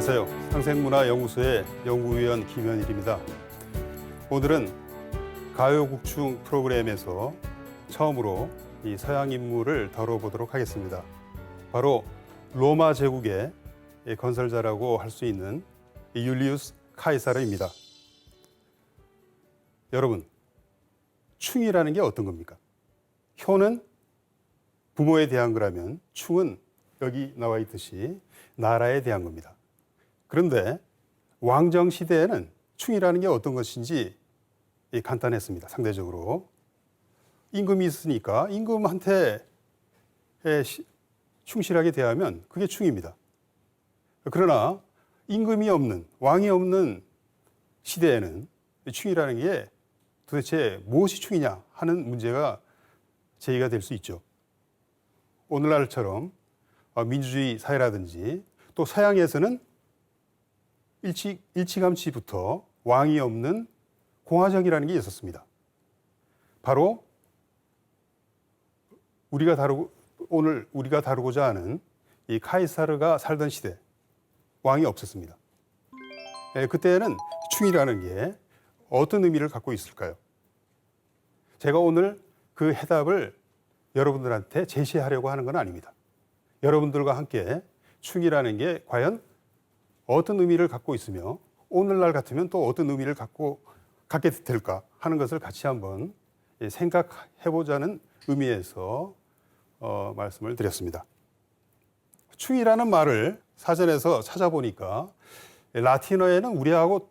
안녕하세요. 상생문화연구소의 연구위원 김현일입니다. 오늘은 가요국충 프로그램에서 처음으로 이 서양 인물을 다뤄보도록 하겠습니다. 바로 로마 제국의 건설자라고 할 수 있는 율리우스 카이사르입니다. 여러분, 충이라는 게 어떤 겁니까? 효는 부모에 대한 거라면 충은 여기 나와 있듯이 나라에 대한 겁니다. 그런데 왕정 시대에는 충이라는 게 어떤 것인지 간단했습니다. 상대적으로. 임금이 있으니까 임금한테 충실하게 대하면 그게 충입니다. 그러나 임금이 없는, 왕이 없는 시대에는 충이라는 게 도대체 무엇이 충이냐 하는 문제가 제기가 될 수 있죠. 오늘날처럼 민주주의 사회라든지 또 서양에서는 일찌감치부터 왕이 없는 공화정이라는 게 있었습니다. 바로 오늘 우리가 다루고자 하는 이 카이사르가 살던 시대, 왕이 없었습니다. 그때는 충이라는 게 어떤 의미를 갖고 있을까요? 제가 오늘 그 해답을 여러분들한테 제시하려고 하는 건 아닙니다. 여러분들과 함께 충이라는 게 과연 어떤 의미를 갖고 있으며 오늘날 같으면 또 어떤 의미를 갖게 될까 하는 것을 같이 한번 생각해보자는 의미에서 말씀을 드렸습니다. 충이라는 말을 사전에서 찾아보니까 라틴어에는 우리하고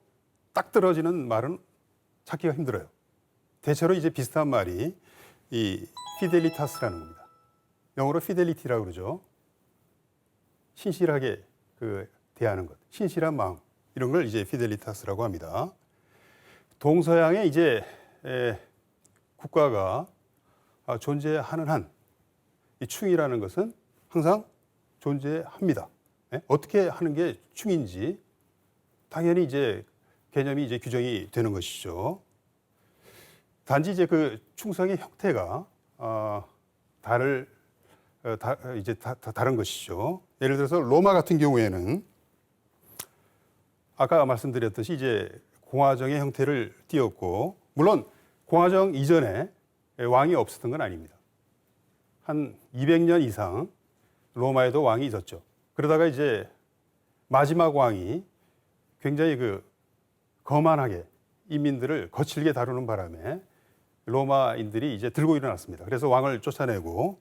딱 떨어지는 말은 찾기가 힘들어요. 대체로 이제 비슷한 말이 이 피델리타스라는 겁니다. 영어로 피델리티라고 그러죠. 신실하게 대하는 것, 신실한 마음, 이런 걸 이제 피델리타스라고 합니다. 동서양의 이제 국가가 존재하는 한 이 충이라는 것은 항상 존재합니다. 어떻게 하는 게 충인지 당연히 이제 개념이 이제 규정이 되는 것이죠. 단지 이제 그 충성의 형태가 다른 것이죠. 예를 들어서 로마 같은 경우에는 아까 말씀드렸듯이 이제 공화정의 형태를 띄었고, 물론 공화정 이전에 왕이 없었던 건 아닙니다. 한 200년 이상 로마에도 왕이 있었죠. 그러다가 이제 마지막 왕이 굉장히 거만하게 인민들을 거칠게 다루는 바람에 로마인들이 이제 들고 일어났습니다. 그래서 왕을 쫓아내고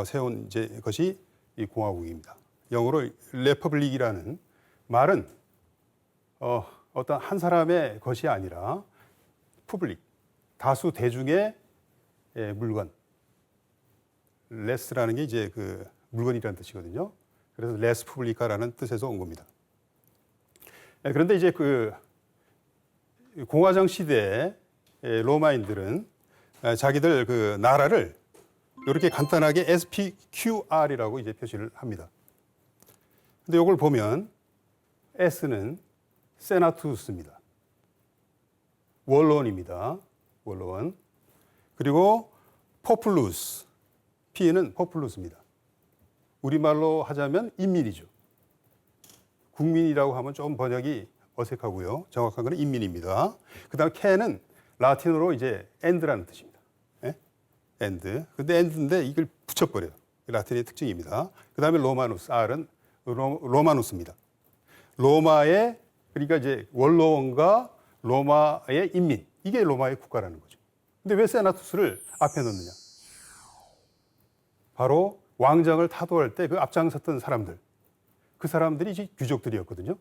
세운 이제 것이 이 공화국입니다. 영어로 레퍼블릭이라는 말은 어떤 한 사람의 것이 아니라 푸블릭, 다수 대중의 물건. 레스라는 게 이제 물건이라는 뜻이거든요. 그래서 레스 푸블리카라는 뜻에서 온 겁니다. 그런데 이제 공화정 시대에 로마인들은 자기들 나라를 이렇게 간단하게 SPQR이라고 이제 표시를 합니다. 근데 이걸 보면 S는 세나투스입니다. 원로원입니다. 원로원. 그리고 포플루스. P는 포플루스입니다. 우리말로 하자면 인민이죠. 국민이라고 하면 좀 번역이 어색하고요. 정확한 건 인민입니다. 그 다음 K는 라틴어로 이제 엔드라는 뜻입니다. 엔드. 근데 엔드인데 이걸 붙여버려요. 라틴의 특징입니다. 그 다음에 로마누스. R은 로마누스입니다. 로마의, 그러니까 이제 원로원과 로마의 인민. 이게 로마의 국가라는 거죠. 근데 왜 세나투스를 앞에 넣느냐? 바로 왕정을 타도할 때 앞장섰던 사람들. 그 사람들이 이제 귀족들이었거든요.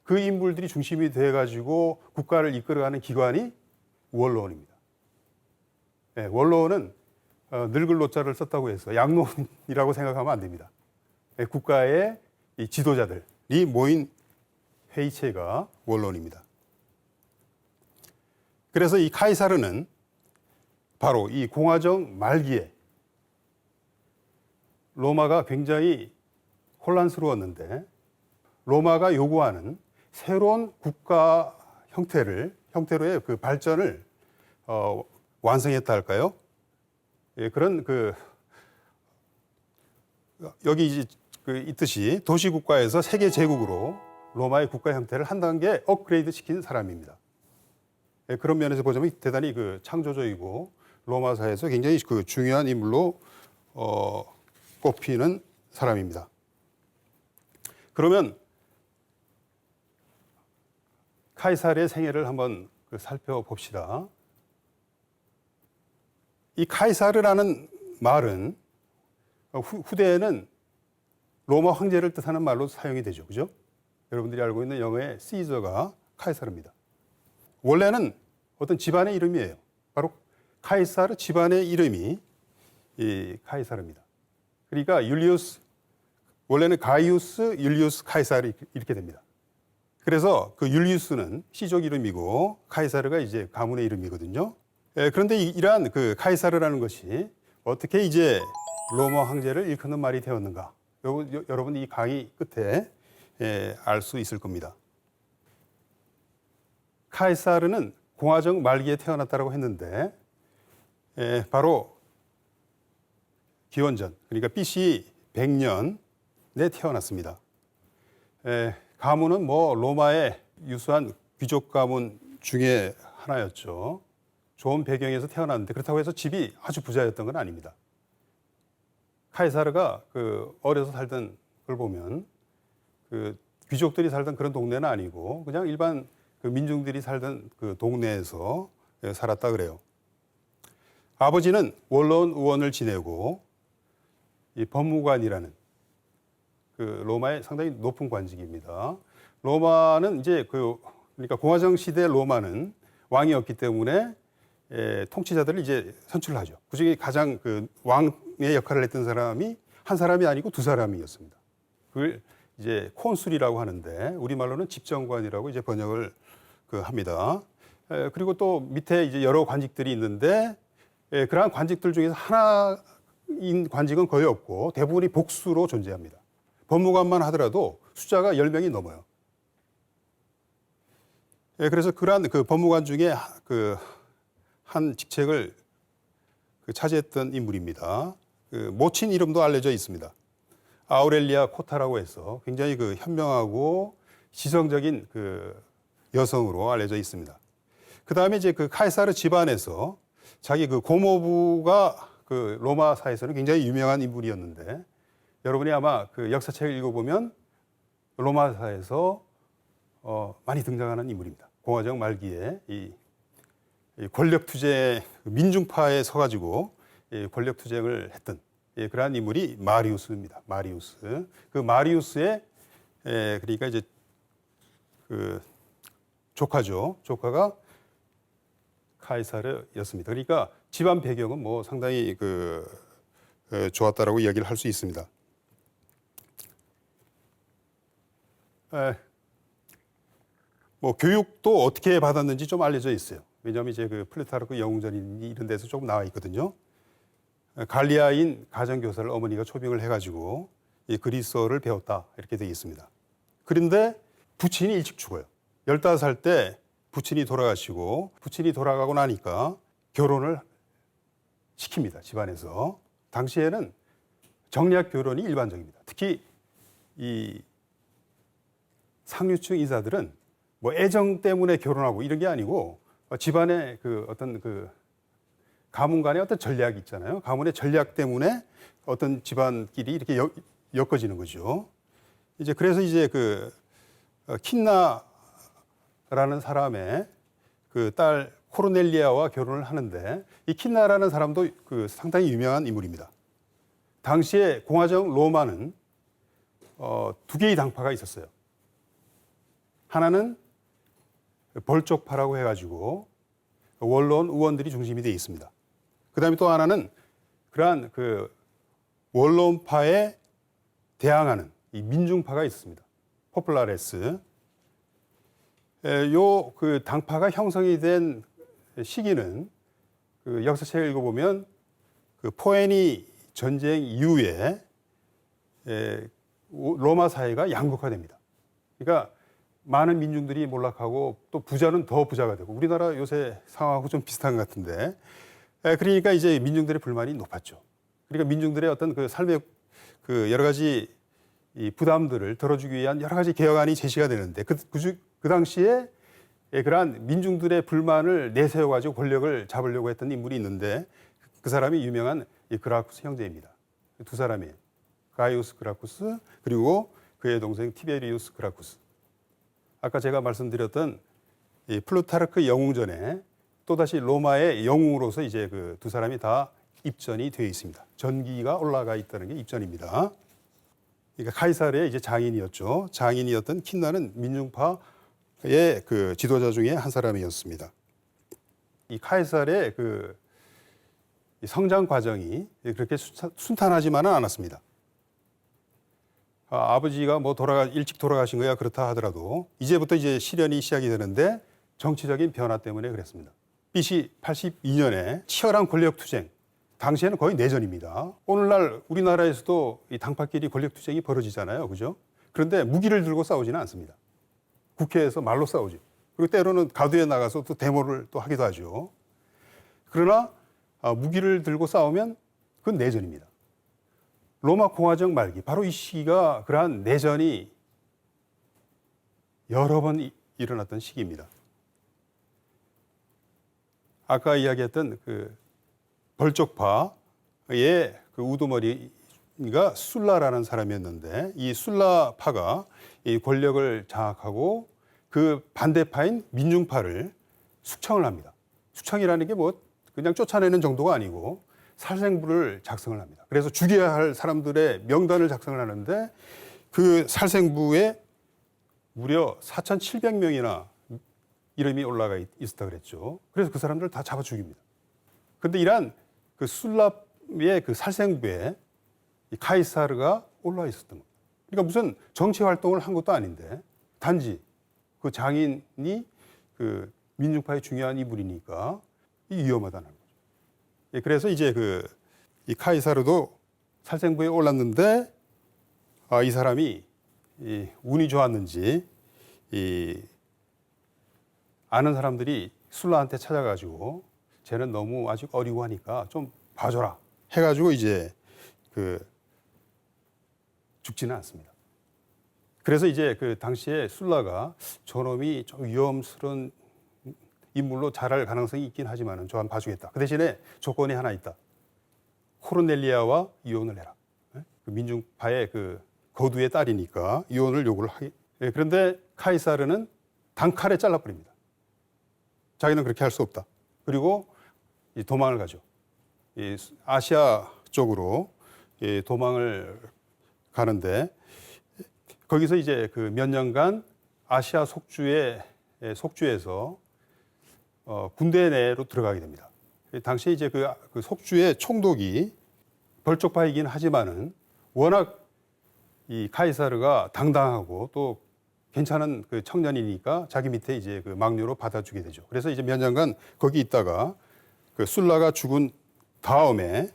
그 인물들이 중심이 돼가지고 국가를 이끌어가는 기관이 원로원입니다. 원로원은 늙을 노자를 썼다고 해서 양로원이라고 생각하면 안 됩니다. 국가의 이 지도자들이 모인 회의체가 원로원입니다. 그래서 이 카이사르는 바로 이 공화정 말기에 로마가 굉장히 혼란스러웠는데 로마가 요구하는 새로운 국가 형태로의 발전을 완성했다 할까요? 그런 여기 이제 있듯이 도시국가에서 세계 제국으로 로마의 국가 형태를 한 단계 업그레이드 시킨 사람입니다. 그런 면에서 보자면 대단히 그 창조적이고 로마 사회에서 굉장히 그 중요한 인물로 꼽히는 사람입니다. 그러면 카이사르의 생애를 한번 살펴봅시다. 이 카이사르라는 말은 후대에는 로마 황제를 뜻하는 말로 사용이 되죠. 그죠? 여러분들이 알고 있는 영어의 시저가 카이사르입니다. 원래는 어떤 집안의 이름이에요. 바로 카이사르 집안의 이름이 이 카이사르입니다. 그러니까 원래는 가이우스 율리우스 카이사르 이렇게 됩니다. 그래서 그 율리우스는 시족 이름이고 카이사르가 이제 가문의 이름이거든요. 그런데 이러한 그 카이사르라는 것이 어떻게 이제 로마 황제를 일컫는 말이 되었는가? 여러분 이 강의 끝에 알 수 있을 겁니다. 카이사르는 공화정 말기에 태어났다고 했는데 바로 기원전, 그러니까 BC 100년에 태어났습니다. 가문은 뭐 로마의 유수한 귀족 가문 중에 하나였죠. 좋은 배경에서 태어났는데 그렇다고 해서 집이 아주 부자였던 건 아닙니다. 카이사르가 그 어려서 살던 걸 보면 그 귀족들이 살던 그런 동네는 아니고 그냥 일반 그 민중들이 살던 그 동네에서 살았다 그래요. 아버지는 원로원 의원을 지내고 이 법무관이라는 그 로마의 상당히 높은 관직입니다. 로마는 이제 그러니까 공화정 시대 로마는 왕이 없기 때문에 통치자들을 이제 선출하죠. 그중에 가장 그 왕의 역할을 했던 사람이 한 사람이 아니고 두 사람이었습니다. 그걸 이제 콘술이라고 하는데 우리말로는 집정관이라고 이제 번역을 합니다. 그리고 또 밑에 이제 여러 관직들이 있는데 그러한 관직들 중에서 하나인 관직은 거의 없고 대부분이 복수로 존재합니다. 법무관만 하더라도 숫자가 10명이 넘어요. 그래서 그러한 그 법무관 중에 한 직책을 차지했던 인물입니다. 모친 이름도 알려져 있습니다. 아우렐리아 코타라고 해서 굉장히 현명하고 지성적인 여성으로 알려져 있습니다. 그 다음에 이제 카이사르 집안에서 자기 고모부가 로마 사회에서는 굉장히 유명한 인물이었는데 여러분이 아마 역사책을 읽어보면 로마 사회에서 많이 등장하는 인물입니다. 공화정 말기에 이 권력 투쟁, 민중파에 서가지고 권력 투쟁을 했던 그러한 인물이 마리우스입니다. 마리우스. 마리우스의 그러니까 이제 조카죠. 조카가 카이사르였습니다. 그러니까 집안 배경은 뭐 상당히 좋았다라고 이야기를 할 수 있습니다. 뭐 교육도 어떻게 받았는지 좀 알려져 있어요. 왜냐하면 이제 플루타르크 영웅전이 이런 데서 조금 나와 있거든요. 갈리아인 가정교사를 어머니가 초빙을 해가지고 이 그리스어를 배웠다 이렇게 되어 있습니다. 그런데 부친이 일찍 죽어요. 15살 때 부친이 돌아가시고 부친이 돌아가고 나니까 결혼을 시킵니다. 집안에서. 당시에는 정략 결혼이 일반적입니다. 특히 이 상류층 인사들은 뭐 애정 때문에 결혼하고 이런 게 아니고 집안의 어떤 가문 간의 어떤 전략이 있잖아요. 가문의 전략 때문에 어떤 집안끼리 이렇게 엮어지는 거죠. 이제 그래서 이제 킨나라는 사람의 딸 코르넬리아와 결혼을 하는데 이 킨나라는 사람도 상당히 유명한 인물입니다. 당시에 공화정 로마는 두 개의 당파가 있었어요. 하나는 벌쪽파라고 해가지고 원로원 의원들이 중심이 되어 있습니다. 그 다음에 또 하나는 그러한 원로원파에 대항하는 이 민중파가 있습니다. 포플라레스. 요 당파가 형성이 된 시기는 역사책을 읽어보면 포에니 전쟁 이후에 로마 사회가 양극화됩니다. 그러니까 많은 민중들이 몰락하고 또 부자는 더 부자가 되고 우리나라 요새 상황하고 좀 비슷한 것 같은데 그러니까 이제 민중들의 불만이 높았죠. 그러니까 민중들의 어떤 삶의 여러 가지 이 부담들을 덜어주기 위한 여러 가지 개혁안이 제시가 되는데 그 당시에 그러한 민중들의 불만을 내세워가지고 권력을 잡으려고 했던 인물이 있는데 그 사람이 유명한 이 그라쿠스 형제입니다. 두 사람이에요. 가이우스 그라쿠스 그리고 그의 동생 티베리우스 그라쿠스. 아까 제가 말씀드렸던 이 플루타르크 영웅전에 또다시 로마의 영웅으로서 이제 그 두 사람이 다 입전이 되어 있습니다. 전기가 올라가 있다는 게 입전입니다. 그러니까 카이사르의 이제 장인이었죠. 장인이었던 킨나는 민중파의 그 지도자 중에 한 사람이었습니다. 이 카이사르의 그 성장 과정이 그렇게 순탄하지만은 않았습니다. 아버지가 뭐 일찍 돌아가신 거야 그렇다 하더라도 이제부터 이제 시련이 시작이 되는데 정치적인 변화 때문에 그랬습니다. BC 82년에 치열한 권력 투쟁, 당시에는 거의 내전입니다. 오늘날 우리나라에서도 이 당파끼리 권력 투쟁이 벌어지잖아요, 그죠? 그런데 무기를 들고 싸우지는 않습니다. 국회에서 말로 싸우죠. 그리고 때로는 가두에 나가서 또 데모를 또 하기도 하죠. 그러나 무기를 들고 싸우면 그건 내전입니다. 로마 공화정 말기, 바로 이 시기가 그러한 내전이 여러 번 일어났던 시기입니다. 아까 이야기했던 그 벌쪽파의 그 우두머리가 술라라는 사람이었는데 이 술라파가 이 권력을 장악하고 그 반대파인 민중파를 숙청을 합니다. 숙청이라는 게 뭐 그냥 쫓아내는 정도가 아니고 살생부를 작성을 합니다. 그래서 죽여야 할 사람들의 명단을 작성을 하는데 그 살생부에 무려 4,700명이나 이름이 올라가 있었다 그랬죠. 그래서 그 사람들을 다 잡아 죽입니다. 그런데 이러한 그 술랍의 그 살생부에 이 카이사르가 올라와 있었던 겁니다. 그러니까 무슨 정치 활동을 한 것도 아닌데 단지 그 장인이 그 민중파의 중요한 인물이니까 위험하다는 거죠. 그래서 이제 이 카이사르도 살생부에 올랐는데 이 사람이 운이 좋았는지 아는 사람들이 술라한테 찾아가지고 쟤는 너무 아직 어리고 하니까 좀 봐줘라 해가지고 이제 죽지는 않습니다. 그래서 이제 그 당시에 술라가 저놈이 좀 위험스러운 인물로 자랄 가능성이 있긴 하지만은 저 한번 봐주겠다. 그 대신에 조건이 하나 있다. 코르넬리아와 이혼을 해라. 그 민중파의 그 거두의 딸이니까 이혼을 요구를 하기. 그런데 카이사르는 단칼에 잘라버립니다. 자기는 그렇게 할 수 없다. 그리고 도망을 가죠. 아시아 쪽으로 도망을 가는데 거기서 이제 그 몇 년간 아시아 속주에서 군대 내로 들어가게 됩니다. 당시에 이제 그 속주의 총독이 벌쪽파이긴 하지만은 워낙 이 카이사르가 당당하고 또 괜찮은 그 청년이니까 자기 밑에 이제 그 막류로 받아주게 되죠. 그래서 이제 몇 년간 거기 있다가 그 술라가 죽은 다음에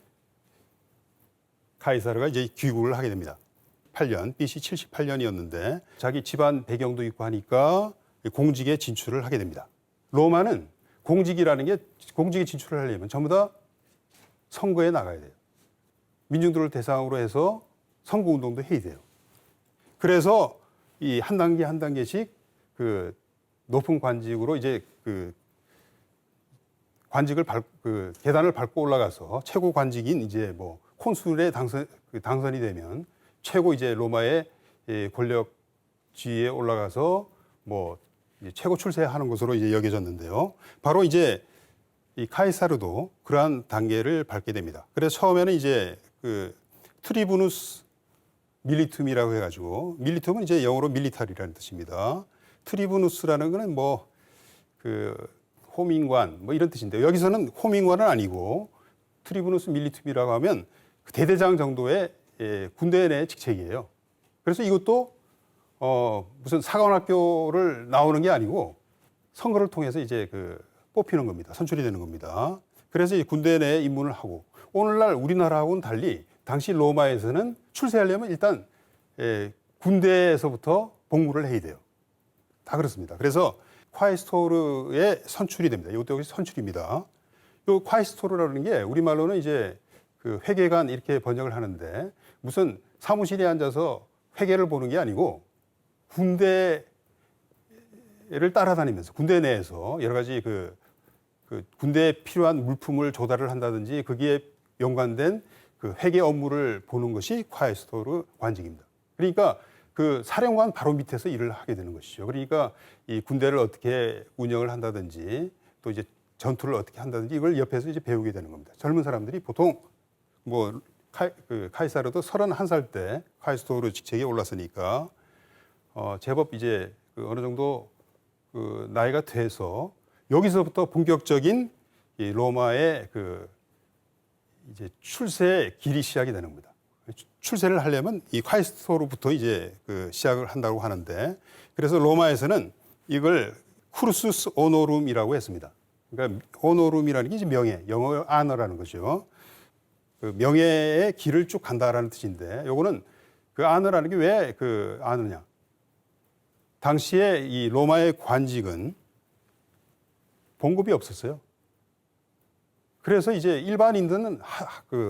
카이사르가 이제 귀국을 하게 됩니다. 8년, BC 78년이었는데 자기 집안 배경도 있고 하니까 공직에 진출을 하게 됩니다. 로마는 공직이라는 게 공직에 진출을 하려면 전부 다 선거에 나가야 돼요. 민중들을 대상으로 해서 선거운동도 해야 돼요. 그래서 이 한 단계 한 단계씩 그 높은 관직으로 이제 그 관직을 계단을 밟고 올라가서 최고 관직인 이제 뭐 콘술에 당선이 되면 최고 이제 로마의 권력 지위에 올라가서 뭐 이제 최고 출세하는 것으로 이제 여겨졌는데요. 바로 이제 이 카이사르도 그러한 단계를 밟게 됩니다. 그래서 처음에는 이제 그 트리부누스 밀리툼이라고 해가지고 밀리툼은 이제 영어로 밀리타리라는 뜻입니다. 트리부누스라는 거는 뭐 그 호민관 뭐 이런 뜻인데요. 여기서는 호민관은 아니고 트리부누스 밀리툼이라고 하면 그 대대장 정도의 군대 내 직책이에요. 그래서 이것도 무슨 사관학교를 나오는 게 아니고 선거를 통해서 이제 뽑히는 겁니다. 선출이 되는 겁니다. 그래서 이 군대 내에 입문을 하고 오늘날 우리나라하고는 달리 당시 로마에서는 출세하려면 일단 군대에서부터 복무를 해야 돼요. 다 그렇습니다. 그래서 콰이스토르에 선출이 됩니다. 이것도 역시 선출입니다. 이 콰이스토르라는 게 우리말로는 이제 그 회계관 이렇게 번역을 하는데 무슨 사무실에 앉아서 회계를 보는 게 아니고 군대를 따라다니면서 군대 내에서 여러 가지 그 군대에 필요한 물품을 조달을 한다든지 거기에 연관된 그 회계 업무를 보는 것이 콰이스토르 관직입니다. 그러니까 그 사령관 바로 밑에서 일을 하게 되는 것이죠. 그러니까 이 군대를 어떻게 운영을 한다든지 또 이제 전투를 어떻게 한다든지 이걸 옆에서 이제 배우게 되는 겁니다. 젊은 사람들이 보통 뭐 카이사르도 31살 때 콰이스토르 직책에 올랐으니까 제법 이제 그 어느 정도 그 나이가 돼서 여기서부터 본격적인 이 로마의 그 이제 출세의 길이 시작이 되는 겁니다. 출세를 하려면 이 콰이스토로부터 이제 그 시작을 한다고 하는데 그래서 로마에서는 이걸 쿠르수스 오노룸이라고 했습니다. 그러니까 오노룸이라는 게 이제 명예, 영어 아너라는 거죠. 그 명예의 길을 쭉 간다라는 뜻인데 요거는 그 아너라는 게 왜 그 아느냐? 당시에 이 로마의 관직은 봉급이 없었어요. 그래서 이제 일반인들은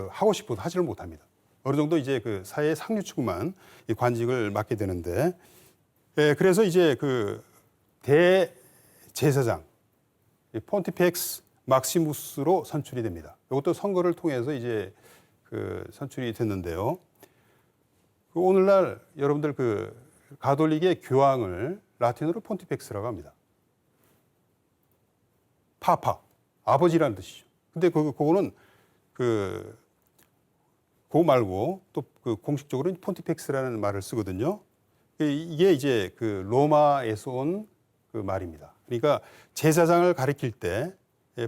하고 싶어도 하지를 못합니다. 어느 정도 이제 그 사회 상류층만 이 관직을 맡게 되는데, 그래서 이제 그 대제사장 폰티펙스 막시무스로 선출이 됩니다. 이것도 선거를 통해서 이제 그 선출이 됐는데요. 그 오늘날 여러분들 그 가톨릭의 교황을 라틴어로 폰티펙스라고 합니다. 파파, 아버지라는 뜻이죠. 근데 그거는 그거 말고 또 그 공식적으로는 폰티펙스라는 말을 쓰거든요. 이게 이제 그 로마에서 온 그 말입니다. 그러니까 제사장을 가리킬 때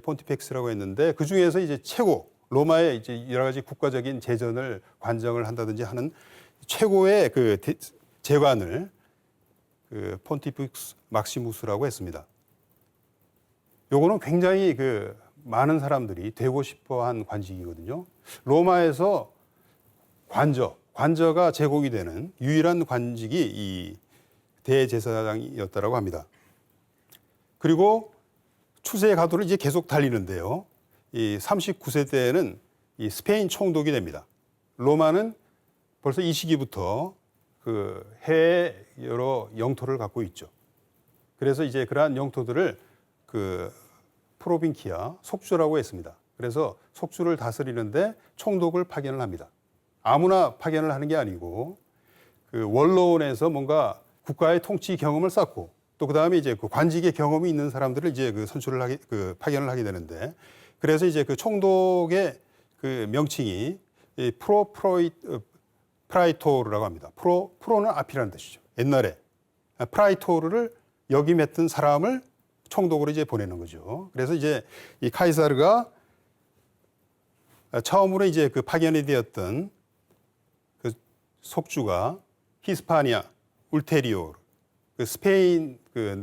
폰티펙스라고 했는데 그 중에서 이제 최고 로마의 이제 여러 가지 국가적인 재전을 관정을 한다든지 하는 최고의 그 재관을 그 폰티픽스 막시무스라고 했습니다. 요거는 굉장히 그 많은 사람들이 되고 싶어한 관직이거든요. 로마에서 관저가 제공이 되는 유일한 관직이 이 대제사장이었다라고 합니다. 그리고 추세의 가도를 이제 계속 달리는데요. 이 39세 때에는 이 스페인 총독이 됩니다. 로마는 벌써 이 시기부터 그 해외 여러 영토를 갖고 있죠. 그래서 이제 그러한 영토들을 그 프로빈키아, 속주라고 했습니다. 그래서 속주를 다스리는데 총독을 파견을 합니다. 아무나 파견을 하는 게 아니고 그 원로원에서 뭔가 국가의 통치 경험을 쌓고 또 그다음에 이제 그 관직의 경험이 있는 사람들을 이제 그 파견을 하게 되는데 그래서 이제 그 총독의 그 명칭이 프라이토르라고 합니다. 프로는 앞이라는 뜻이죠. 옛날에 프라이토르를 역임했던 사람을 총독으로 이제 보내는 거죠. 그래서 이제 이 카이사르가 처음으로 이제 그 파견이 되었던 그 속주가 히스파니아, 울테리오르, 그 스페인 그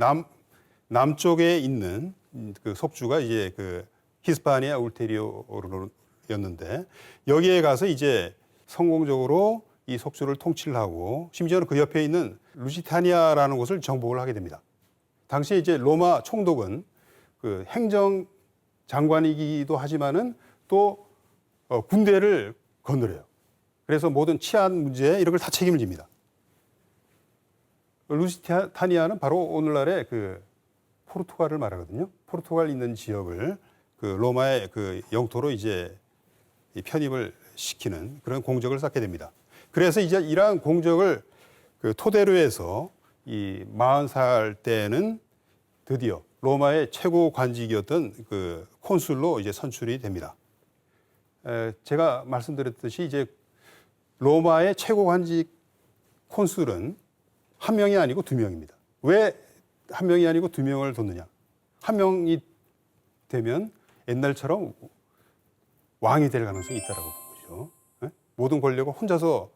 남쪽에 있는 그 속주가 이제 그 히스파니아 울테리오르였는데 여기에 가서 이제 성공적으로 이 속주를 통치를 하고 심지어는 그 옆에 있는 루시타니아라는 곳을 정복을 하게 됩니다. 당시에 이제 로마 총독은 그 행정 장관이기도 하지만은 또 군대를 거느려요. 그래서 모든 치안 문제 이런 걸 다 책임을 집니다. 루시타니아는 바로 오늘날의 그 포르투갈을 말하거든요. 포르투갈 있는 지역을 그 로마의 그 영토로 이제 편입을 시키는 그런 공적을 쌓게 됩니다. 그래서 이제 이러한 공적을 그 토대로 해서 이 40살 때는 드디어 로마의 최고 관직이었던 그 콘술로 이제 선출이 됩니다. 제가 말씀드렸듯이 이제 로마의 최고 관직 콘술은 한 명이 아니고 두 명입니다. 왜 한 명이 아니고 두 명을 뒀느냐? 한 명이 되면 옛날처럼 왕이 될 가능성이 있다라고 본 거죠. 모든 권력을 혼자서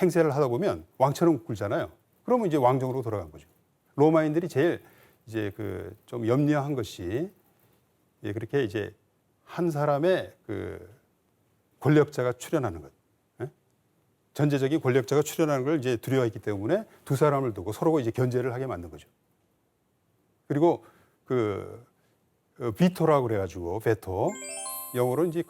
행세를 하다 보면 왕처럼 굴잖아요. 그러면 이제 왕정으로 돌아간 거죠. 로마인들이 제일 이제 그 좀 염려한 것이 그렇게 이제 한 사람의 그 권력자가 출현하는 것, 전제적인 권력자가 출현하는 걸 이제 두려워했기 때문에 두 사람을 두고 서로 이제 견제를 하게 만든 거죠. 그리고 그 비토라고 그래가지고 베토, 영어로 이제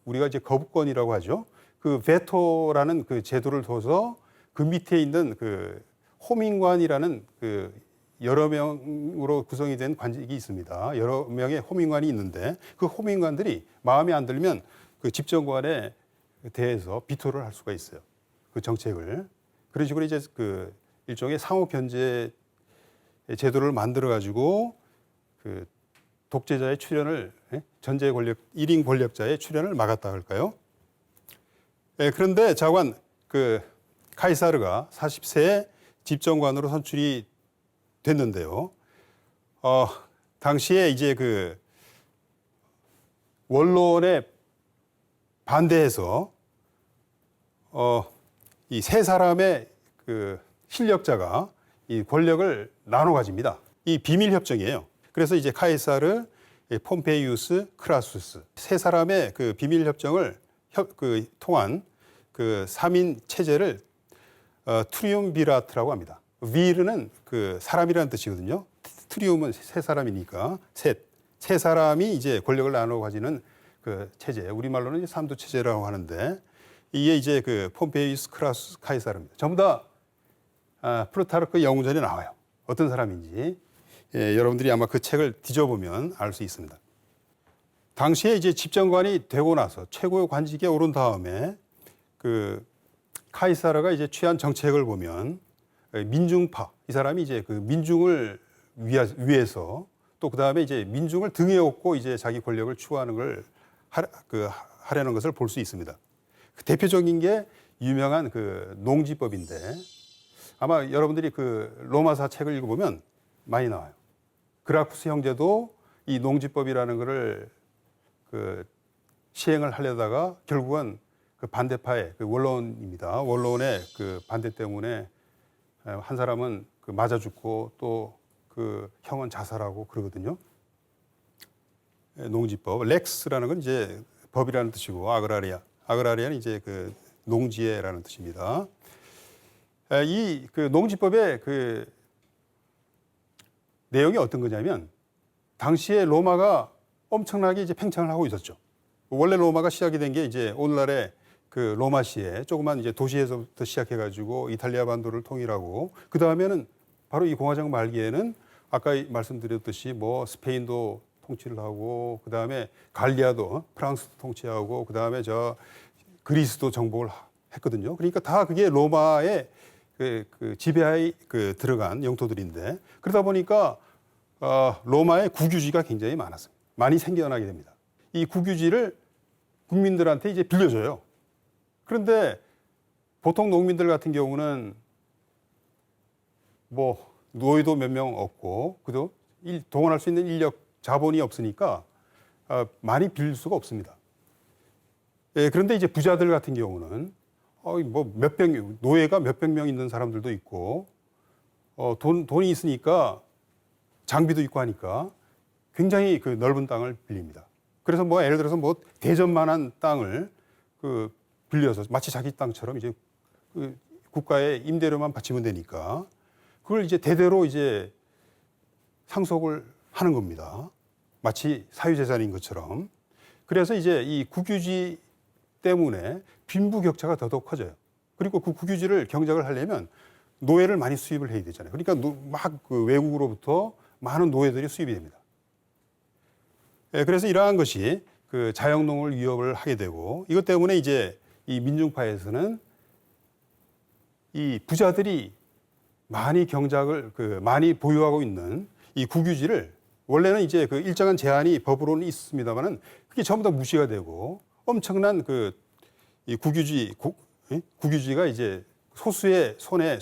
우리가 이제 거부권이라고 하죠. 그 베토라는 그 제도를 둬서 그 밑에 있는 그 호민관이라는 그 여러 명으로 구성이 된 관직이 있습니다. 여러 명의 호민관이 있는데 그 호민관들이 마음에 안 들면 그 집정관에 대해서 비토를 할 수가 있어요. 그 정책을. 그런 식으로 이제 그 일종의 상호 견제 제도를 만들어 가지고 그 독재자의 출현을 전제 권력 1인 권력자의 출현을 막았다 할까요? 그런데 자관 그 카이사르가 40세에 집정관으로 선출이 됐는데요. 당시에 이제 그 원론에 반대해서 이 세 사람의 그 실력자가 이 권력을 나눠 가집니다. 이 비밀 협정이에요. 그래서 이제 카이사르, 폼페이우스, 크라수스 세 사람의 그 비밀 협정을 통한 그 3인 체제를 트리움비라트라고 합니다. 비르는 그 사람이라는 뜻이거든요. 트리움은 세 사람이니까 세 사람이 이제 권력을 나눠 가지는 그 체제. 우리말로는 이제 삼도 체제라고 하는데 이게 이제 그 폼페이우스, 크라수스, 카이사르입니다. 전부 다 플루타르크 영웅전에 나와요. 어떤 사람인지 여러분들이 아마 그 책을 뒤져보면 알 수 있습니다. 당시에 이제 집정관이 되고 나서 최고의 관직에 오른 다음에 그 카이사르가 이제 취한 정책을 보면 민중파 이 사람이 이제 그 민중을 위해서 또 그 다음에 이제 민중을 등에 업고 이제 자기 권력을 추구하는 걸 하려는 것을 볼 수 있습니다. 그 대표적인 게 유명한 그 농지법인데 아마 여러분들이 그 로마사 책을 읽어보면 많이 나와요. 그라쿠스 형제도 이 농지법이라는 것을 그 시행을 하려다가 결국은 그 반대파의 그 원로원입니다. 원로원의 그 반대 때문에 한 사람은 그 맞아 죽고 또 그 형은 자살하고 그러거든요. 농지법. 렉스라는 건 이제 법이라는 뜻이고 아그라리아는 이제 그 농지에라는 뜻입니다. 이 그 농지법의 그 내용이 어떤 거냐면 당시에 로마가 엄청나게 이제 팽창을 하고 있었죠. 원래 로마가 시작이 된 게 이제 오늘날의 그 로마시에 조그만 이제 도시에서부터 시작해가지고 이탈리아 반도를 통일하고 그 다음에는 바로 이 공화정 말기에는 아까 말씀드렸듯이 뭐 스페인도 통치를 하고 그 다음에 갈리아도 프랑스도 통치하고 그 다음에 저 그리스도 정복을 했거든요. 그러니까 다 그게 로마의 그 지배하에 그 들어간 영토들인데 그러다 보니까 로마의 국유지가 굉장히 많았습니다. 많이 생겨나게 됩니다. 이 국유지를 국민들한테 이제 빌려줘요. 그런데 보통 농민들 같은 경우는 뭐 노예도 몇 명 없고 그도 동원할 수 있는 인력 자본이 없으니까 많이 빌릴 수가 없습니다. 그런데 이제 부자들 같은 경우는 뭐 노예가 몇백 명 있는 사람들도 있고 돈이 있으니까 장비도 있고 하니까 굉장히 그 넓은 땅을 빌립니다. 그래서 뭐 예를 들어서 뭐 대전만한 땅을 그 빌려서 마치 자기 땅처럼 이제 그 국가에 임대료만 바치면 되니까 그걸 이제 대대로 이제 상속을 하는 겁니다. 마치 사유재산인 것처럼. 그래서 이제 이 국유지 때문에 빈부격차가 더더욱 커져요. 그리고 그 국유지를 경작을 하려면 노예를 많이 수입을 해야 되잖아요. 그러니까 막 그 외국으로부터 많은 노예들이 수입이 됩니다. 그래서 이러한 것이 그 자영농을 위협을 하게 되고 이것 때문에 이제 이 민중파에서는 이 부자들이 많이 경작을 많이 보유하고 있는 이 국유지를 원래는 이제 그 일정한 제한이 법으로는 있습니다만은 그게 전부 다 무시가 되고 엄청난 이 국유지가 이제 소수의 손에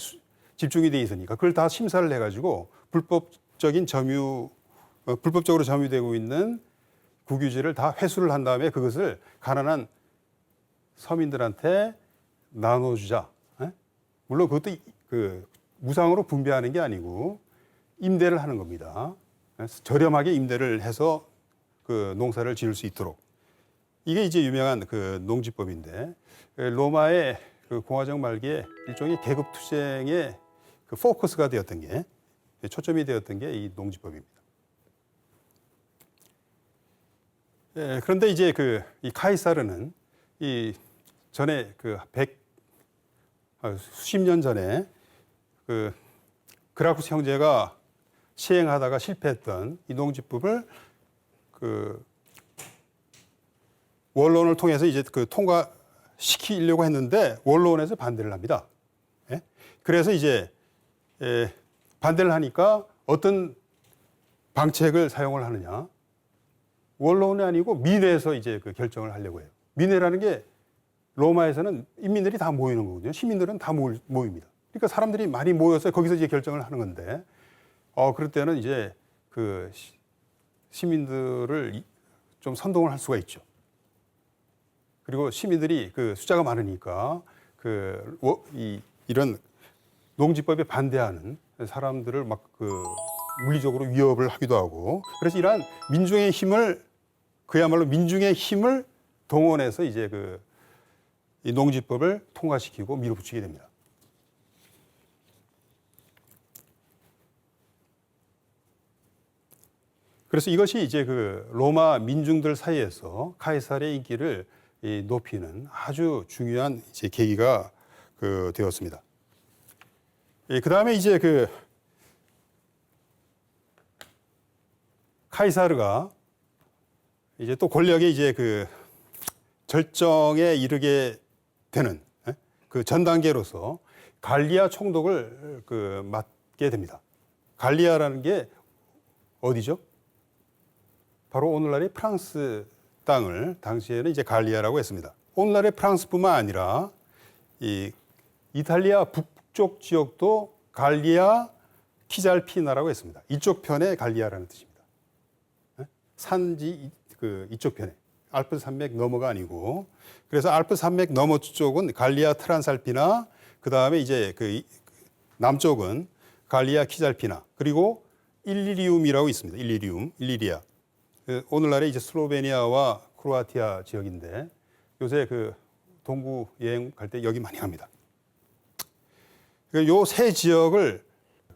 집중이 돼 있으니까 그걸 다 심사를 해가지고 불법적으로 점유되고 있는 국유지를 다 회수를 한 다음에 그것을 가난한 서민들한테 나눠주자. 물론 그것도 무상으로 분배하는 게 아니고 임대를 하는 겁니다. 저렴하게 임대를 해서 그 농사를 지을 수 있도록. 이게 이제 유명한 그 농지법인데 로마의 그 공화정 말기에 일종의 계급 투쟁의 그 포커스가 되었던 게 초점이 되었던 게 이 농지법입니다. 그런데 이제 이 카이사르는 이 전에 수십 년 전에 그 그라쿠스 형제가 시행하다가 실패했던 이 농지법을 그 원로원을 통해서 이제 그 통과시키려고 했는데 원로원에서 반대를 합니다. 예? 그래서 이제 반대를 하니까 어떤 방책을 사용을 하느냐? 원로원이 아니고 민회에서 이제 그 결정을 하려고 해요. 민회라는 게 로마에서는 인민들이 다 모이는 거거든요. 시민들은 다 모입니다. 그러니까 사람들이 많이 모여서 거기서 이제 결정을 하는 건데, 그럴 때는 이제 그 시민들을 좀 선동을 할 수가 있죠. 그리고 시민들이 그 숫자가 많으니까 이런 농지법에 반대하는 사람들을 막 그 물리적으로 위협을 하기도 하고, 그래서 이러한 민중의 힘을 그야말로 민중의 힘을 동원해서 이제 이 농지법을 통과시키고 밀어붙이게 됩니다. 그래서 이것이 이제 그 로마 민중들 사이에서 카이사르의 인기를 높이는 아주 중요한 이제 계기가 되었습니다. 그 다음에 이제 카이사르가 이제 또 권력의 이제 절정에 이르게 되는 그 전 단계로서 갈리아 총독을 맡게 됩니다. 갈리아라는 게 어디죠? 바로 오늘날의 프랑스 땅을 당시에는 이제 갈리아라고 했습니다. 오늘날의 프랑스뿐만 아니라 이 이탈리아 북쪽 지역도 갈리아 키잘피나라고 했습니다. 이쪽 편에 갈리아라는 뜻입니다. 산지 이쪽 편에 알프 산맥 너머가 아니고, 그래서 알프 산맥 너머 쪽은 갈리아 트란살피나, 그 다음에 이제 남쪽은 갈리아 키잘피나, 그리고 일리리움이라고 있습니다. 일리리아. 오늘날의 이제 슬로베니아와 크로아티아 지역인데 요새 동구 여행 갈 때 여기 많이 갑니다. 요 세 지역을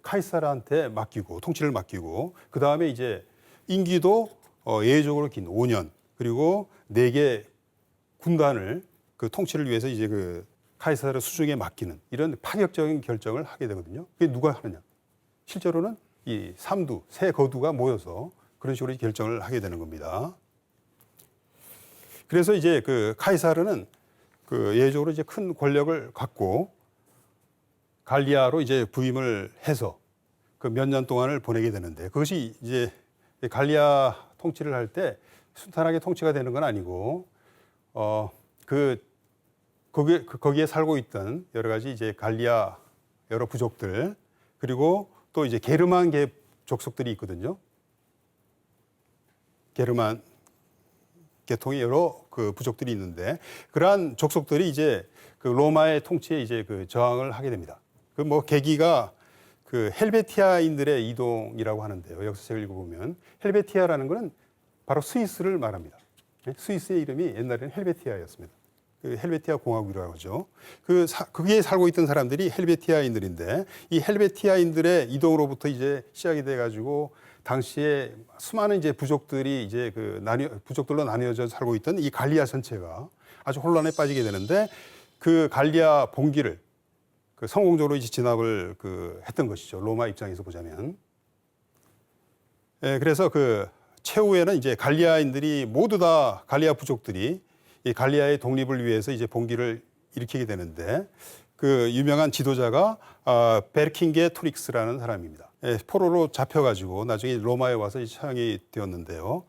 카이사르한테 맡기고 통치를 맡기고, 그 다음에 이제 임기도 예외적으로 긴 5년, 그리고 4개 군단을 통치를 위해서 이제 카이사르 수중에 맡기는 이런 파격적인 결정을 하게 되거든요. 그게 누가 하느냐? 실제로는 이 삼두, 세 거두가 모여서 그런 식으로 결정을 하게 되는 겁니다. 그래서 이제 카이사르는 예외적으로 이제 큰 권력을 갖고 갈리아로 이제 부임을 해서 몇 년 동안을 보내게 되는데, 그것이 이제 갈리아 통치를 할 때 순탄하게 통치가 되는 건 아니고, 거기에 살고 있던 여러 가지 이제 갈리아 여러 부족들, 그리고 또 이제 게르만계 족속들이 있거든요. 게르만 계통의 여러 부족들이 있는데, 그러한 족속들이 이제 로마의 통치에 이제 저항을 하게 됩니다. 계기가 헬베티아인들의 이동이라고 하는데요. 역사책을 읽어보면 헬베티아라는 것은 바로 스위스를 말합니다. 스위스의 이름이 옛날에는 헬베티아였습니다. 헬베티아 공화국이라고 하죠. 거기에 살고 있던 사람들이 헬베티아인들인데, 이 헬베티아인들의 이동으로부터 이제 시작이 돼가지고 당시에 수많은 이제 부족들이 이제 부족들로 나뉘어져 살고 있던 이 갈리아 전체가 아주 혼란에 빠지게 되는데, 갈리아 봉기를 성공적으로 이제 진압을 했던 것이죠. 로마 입장에서 보자면. 그래서 최후에는 이제 갈리아인들이 모두 다 갈리아 부족들이 이 갈리아의 독립을 위해서 이제 봉기를 일으키게 되는데, 유명한 지도자가 베르킹게토릭스라는 사람입니다. 포로로 잡혀가지고 나중에 로마에 와서 처형이 되었는데요.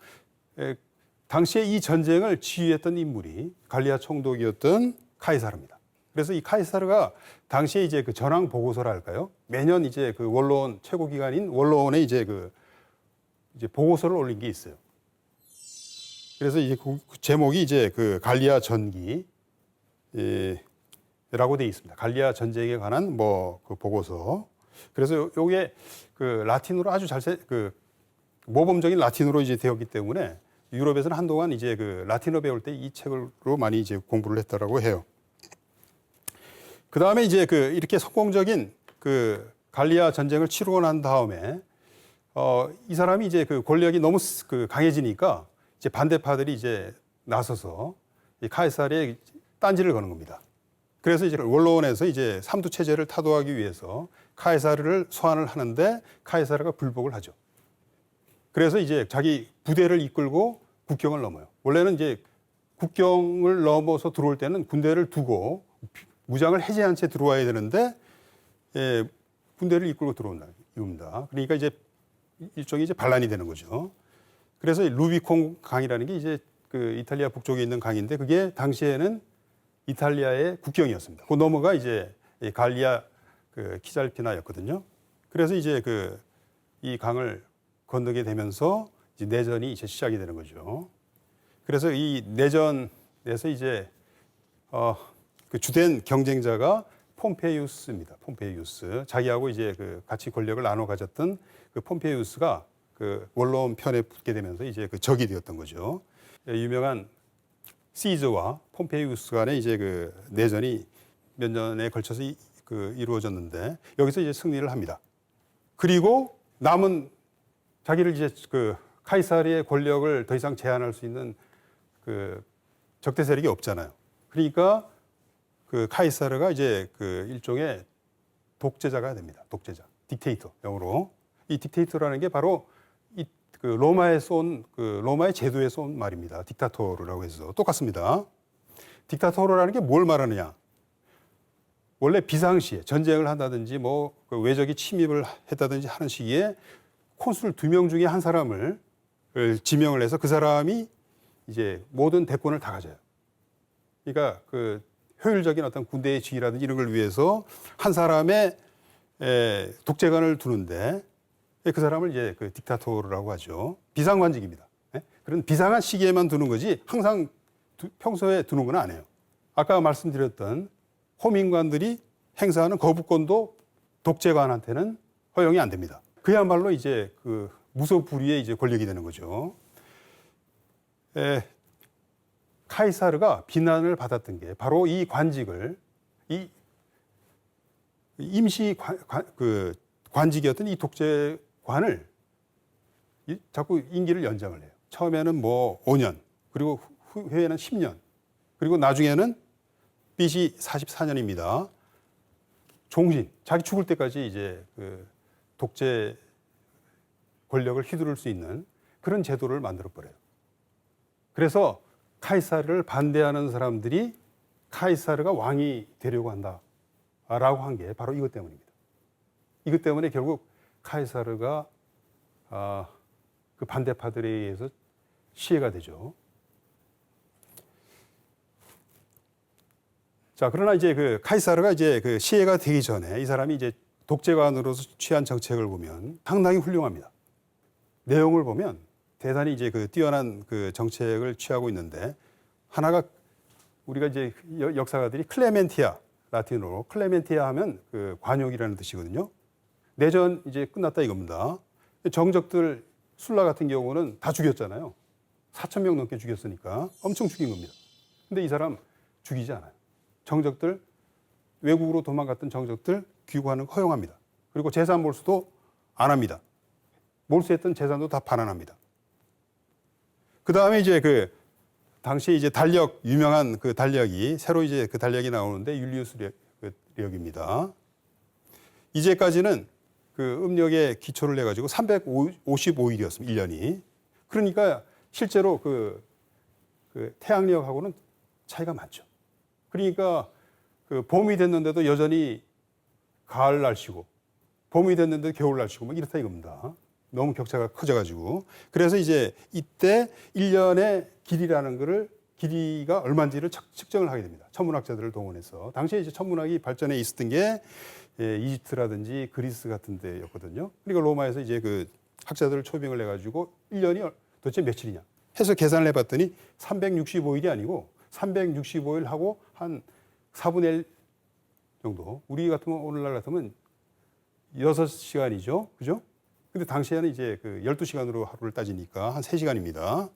당시에 이 전쟁을 지휘했던 인물이 갈리아 총독이었던 카이사르입니다. 그래서 이 카이사르가 당시에 이제 전황 보고서라 할까요? 매년 이제 원로원 최고 기관인 원로원에 이제 보고서를 올린 게 있어요. 그래서 이제 제목이 이제 갈리아 전기라고 돼 있습니다. 갈리아 전쟁에 관한 보고서. 그래서 요게 라틴으로 아주 모범적인 라틴으로 이제 되었기 때문에 유럽에서는 한동안 이제 라틴어 배울 때 이 책으로 많이 이제 공부를 했다라고 해요. 그 다음에 이제 이렇게 성공적인 갈리아 전쟁을 치르고 난 다음에 이 사람이 이제 권력이 너무 강해지니까 이제 반대파들이 이제 나서서 이 카이사르에 딴지를 거는 겁니다. 그래서 이제 원로원에서 이제 삼두 체제를 타도하기 위해서 카이사르를 소환을 하는데 카이사르가 불복을 하죠. 그래서 이제 자기 부대를 이끌고 국경을 넘어요. 원래는 이제 국경을 넘어서 들어올 때는 군대를 두고 무장을 해제한 채 들어와야 되는데 군대를 이끌고 들어온다 이겁니다. 그러니까 이제 일종의 이제 반란이 되는 거죠. 그래서 루비콘 강이라는 게 이제 그 이탈리아 북쪽에 있는 강인데 그게 당시에는 이탈리아의 국경이었습니다. 그 넘어가 이제 갈리아 그 키잘피나였거든요. 그래서 이제 그 이 강을 건너게 되면서 이제 내전이 이제 시작이 되는 거죠. 그래서 이 내전에서 이제 그 주된 경쟁자가 폼페이우스입니다. 폼페이우스. 자기하고 이제 그 같이 권력을 나눠 가졌던 그 폼페이우스가 그 원로원 편에 붙게 되면서 이제 그 적이 되었던 거죠. 유명한 시저와 폼페이우스 간의 이제 그 내전이 몇 년에 걸쳐서 이루어졌는데 여기서 이제 승리를 합니다. 그리고 남은 자기를 이제 그 카이사르의 권력을 더 이상 제한할 수 있는 그 적대 세력이 없잖아요. 그러니까 그 카이사르가 이제 그 일종의 독재자가 됩니다. 독재자, 딕테이터 영어로. 이 딕테이터라는 게 바로 그 로마에서 온 그 로마의 제도에서 온 말입니다. 딕타토르라고 해서 똑같습니다. 딕타토르라는 게 뭘 말하느냐? 원래 비상시에 전쟁을 한다든지 뭐 그 외적이 침입을 했다든지 하는 시기에 콘sul 2명 중에 한 사람을 지명을 해서 그 사람이 이제 모든 대권을 다 가져요. 그러니까 그 효율적인 어떤 군대의 지휘라든지 이런 걸 위해서 한 사람의 독재관을 두는데 그 사람을 이제 그 딕타토르라고 하죠. 비상관직입니다. 그런 비상한 시기에만 두는 거지 항상 평소에 두는 건 아니에요. 아까 말씀드렸던 호민관들이 행사하는 거부권도 독재관한테는 허용이 안 됩니다. 그야말로 이제 그 무소불위의 이제 권력이 되는 거죠. 카이사르가 비난을 받았던 게 바로 이 관직을 이 임시 관직이었던 이 독재관을 자꾸 임기를 연장을 해요. 처음에는 뭐 5년, 그리고 후에는 10년, 그리고 나중에는 BC 44년입니다. 종신, 자기 죽을 때까지 이제 그 독재 권력을 휘두를 수 있는 그런 제도를 만들어 버려요. 그래서 카이사르를 반대하는 사람들이 카이사르가 왕이 되려고 한다라고 한 게 바로 이것 때문입니다. 이것 때문에 결국 카이사르가 그 반대파들에 의해서 시해가 되죠. 자, 그러나 이제 그 카이사르가 이제 그 시해가 되기 전에 이 사람이 이제 독재관으로서 취한 정책을 보면 상당히 훌륭합니다. 내용을 보면 대단히 이제 그 뛰어난 그 정책을 취하고 있는데 하나가 우리가 이제 역사가들이 클레멘티아, 라틴어로 클레멘티아 하면 그 관용이라는 뜻이거든요. 내전 이제 끝났다 이겁니다. 정적들 술라 같은 경우는 다 죽였잖아요. 4,000명 넘게 죽였으니까 엄청 죽인 겁니다. 근데 이 사람 죽이지 않아요. 정적들, 외국으로 도망갔던 정적들 귀국하는 거 허용합니다. 그리고 재산 몰수도 안 합니다. 몰수했던 재산도 다 반환합니다. 그 다음에 이제 그 당시에 이제 달력, 유명한 그 달력이 새로 이제 그 달력이 나오는데 율리우스 력입니다. 이제까지는 그 음력에 기초를 해가지고 355일이었습니다. 1년이. 그러니까 실제로 그 태양력하고는 차이가 많죠. 그러니까 그 봄이 됐는데도 여전히 가을 날씨고 봄이 됐는데도 겨울 날씨고 뭐 이렇다 이겁니다. 너무 격차가 커져가지고. 그래서 이제 이때 1년의 길이라는 거를 길이가 얼마인지를 측정을 하게 됩니다. 천문학자들을 동원해서. 당시에 이제 천문학이 발전해 있었던 게 이집트라든지 그리스 같은 데였거든요. 그러니까 로마에서 이제 그 학자들을 초빙을 해가지고 1년이 도대체 며칠이냐 해서 계산을 해봤더니 365일이 아니고 365일 하고 한 4분의 1 정도. 우리 같으면 오늘날 같으면 6시간이죠. 그죠? 근데 당시에는 이제 그 12시간으로 하루를 따지니까 한 3시간입니다.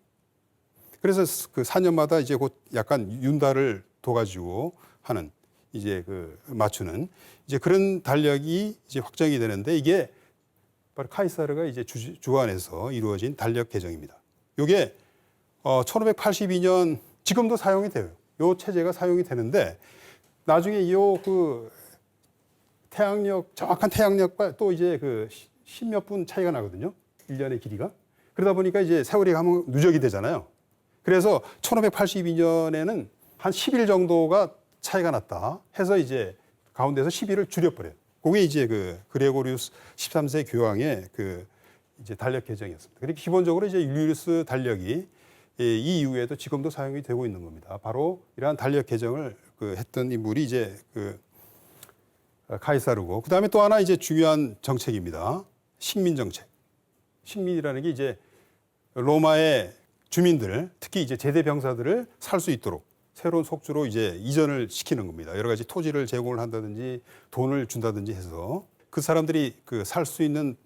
그래서 그 4년마다 이제 곧 약간 윤달을 둬가지고 하는 이제 그 맞추는 이제 그런 달력이 이제 확정이 되는데 이게 바로 카이사르가 이제 주관해서 이루어진 달력 개정입니다. 요게 1582년 지금도 사용이 돼요. 요 체제가 사용이 되는데 나중에 정확한 태양력과 또 이제 그 10몇 분 차이가 나거든요. 1년의 길이가. 그러다 보니까 이제 세월이 가면 누적이 되잖아요. 그래서 1582년에는 한 10일 정도가 차이가 났다 해서 이제 가운데서 10일을 줄여버려요. 그게 이제 그 그레고리우스 13세 교황의 그 이제 달력 개정이었습니다. 그러니까 기본적으로 이제 율리우스 달력이 이 이후에도 지금도 사용이 되고 있는 겁니다. 바로 이러한 달력 개정을 했던 인물이 이제 카이사르고, 그 다음에 또 하나 이제 중요한 정책입니다. 식민 정책. 식민이라는 게 이제 로마의 주민들, 특히 이제 제대 병사들을 살 수 있도록 새로운 속주로 이제 이전을 시키는 겁니다. 여러 가지 토지를 제공을 한다든지 돈을 준다든지 해서 그 사람들이 살 수 있는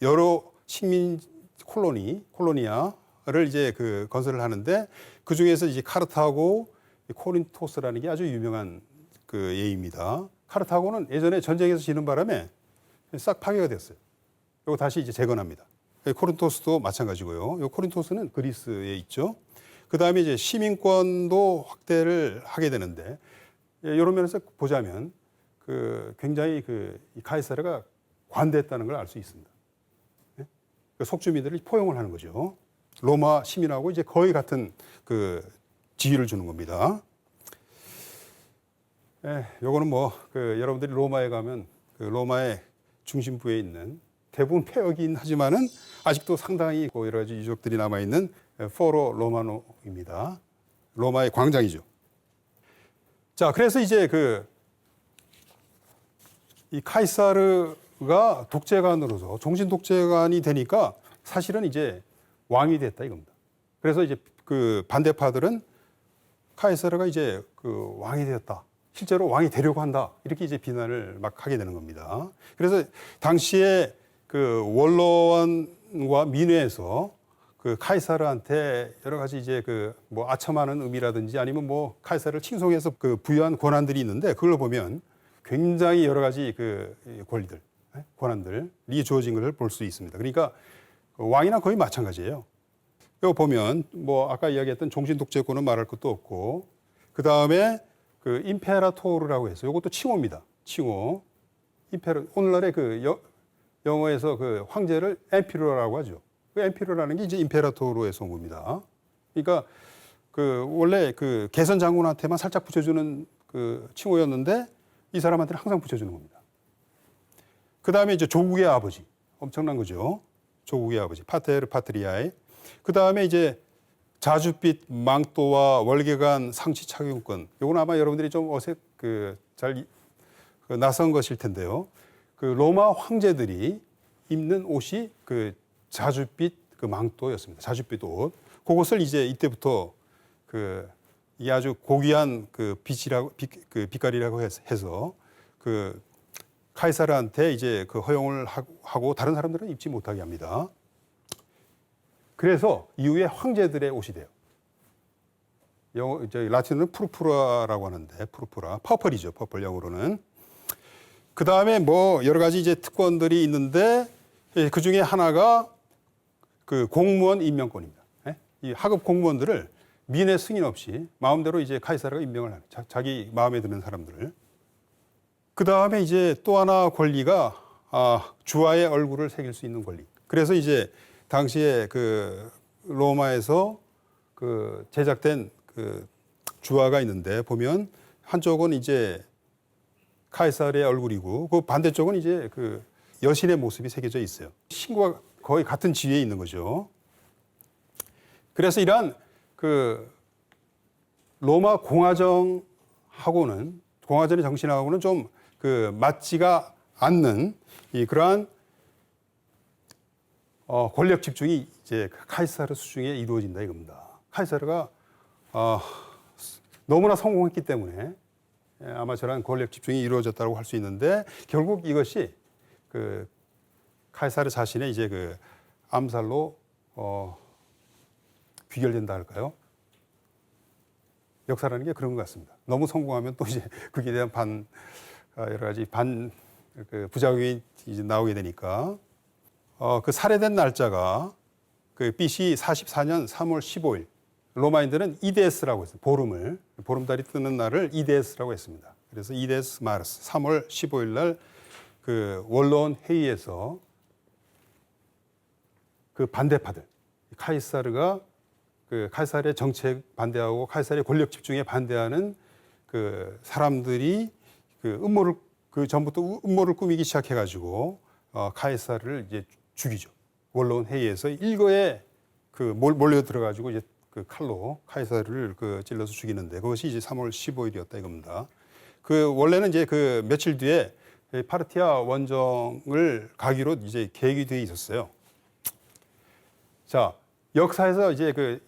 여러 식민 콜로니아를 이제 건설을 하는데, 그 중에서 이제 카르타고, 코린토스라는 게 아주 유명한 예입니다. 카르타고는 예전에 전쟁에서 지는 바람에 싹 파괴가 됐어요. 이거 다시 이제 재건합니다. 코린토스도 마찬가지고요. 이 코린토스는 그리스에 있죠. 그 다음에 이제 시민권도 확대를 하게 되는데, 이런 면에서 보자면 굉장히 이 카이사르가 관대했다는 걸 알 수 있습니다. 속주민들을 포용을 하는 거죠. 로마 시민하고 이제 거의 같은 지위를 주는 겁니다. 요거는 여러분들이 로마에 가면 로마의 중심부에 있는, 대부분 폐허긴 하지만은 아직도 상당히 여러 가지 유적들이 남아있는 포로 로마노입니다. 로마의 광장이죠. 자, 그래서 이제 이 카이사르가 독재관으로서 종신 독재관이 되니까 사실은 이제 왕이 됐다 이겁니다. 그래서 이제 반대파들은 카이사르가 이제 왕이 되었다, 실제로 왕이 되려고 한다, 이렇게 이제 비난을 막 하게 되는 겁니다. 그래서 당시에 원로원과 민회에서 카이사르한테 여러 가지 이제 아첨하는 의미라든지 아니면 카이사르를 칭송해서 부여한 권한들이 있는데, 그걸 보면 굉장히 여러 가지 권한들이 주어진 것을 볼 수 있습니다. 그러니까 왕이나 거의 마찬가지예요. 이거 보면 아까 이야기했던 종신 독재권은 말할 것도 없고, 그 다음에 임페라토르라고 해서 이것도 칭호입니다. 칭호. 오늘날의 영어에서 황제를 엠피러라고 하죠. 엠피러라는 게 이제 임페라토르에서 온 겁니다. 그러니까 원래 개선 장군한테만 살짝 붙여주는 칭호였는데, 이 사람한테는 항상 붙여주는 겁니다. 그 다음에 이제 조국의 아버지, 엄청난 거죠. 조국의 아버지, 파테르 파트리아에. 그 다음에 이제 자줏빛 망토와 월계관 상치 착용권. 요건 아마 여러분들이 좀 잘 낯선 것일 텐데요. 로마 황제들이 입는 옷이 자줏빛 망토였습니다. 자줏빛 옷. 그것을 이제 이때부터 이 아주 고귀한 빛깔이라고 해서 카이사르한테 이제 허용을 하고 다른 사람들은 입지 못하게 합니다. 그래서 이후에 황제들의 옷이 돼요. 라틴어는 푸르푸라라고 하는데, 푸르푸라, 퍼플이죠. 퍼플 영어로는. 그 다음에 여러 가지 이제 특권들이 있는데, 그 중에 하나가 공무원 임명권입니다. 이 하급 공무원들을 민의 승인 없이 마음대로 이제 카이사르가 임명을 하는, 자기 마음에 드는 사람들을. 그 다음에 이제 또 하나 권리가 주화의 얼굴을 새길 수 있는 권리. 그래서 이제 당시에 로마에서 제작된 주화가 있는데, 보면 한쪽은 이제 카이사르의 얼굴이고, 반대쪽은 이제 여신의 모습이 새겨져 있어요. 신과 거의 같은 지위에 있는 거죠. 그래서 이러한 로마 공화정의 정신하고는 좀 맞지가 않는 그러한 권력 집중이 이제 카이사르 수중에 이루어진다 이겁니다. 카이사르가 너무나 성공했기 때문에 아마 저런 권력 집중이 이루어졌다고 할 수 있는데, 결국 이것이 카이사르 자신의 이제 암살로 귀결된다 할까요? 역사라는 게 그런 것 같습니다. 너무 성공하면 또 이제 그에 대한 여러 가지 부작용이 이제 나오게 되니까, 살해된 날짜가 BC 44년 3월 15일, 로마인들은 이데스라고 했어요. 보름달이 뜨는 날을 이데스라고 했습니다. 그래서 이데스 마르스 3월 15일 날 그 원로원 회의에서 그 반대파들 카이사르가 그 카이사르의 정책 반대하고 카이사르의 권력 집중에 반대하는 그 사람들이 그 음모를 그 전부터 음모를 꾸미기 시작해가지고 카이사르를 이제 죽이죠. 원로원 회의에서 일거에 그 몰려 들어가지고 이제 그 칼로 카이사르를 그 찔러서 죽이는데 그것이 이제 3월 15일이었다 이겁니다. 그 원래는 이제 그 며칠 뒤에 파르티아 원정을 가기로 이제 계획이 돼 있었어요. 자, 역사에서 이제 그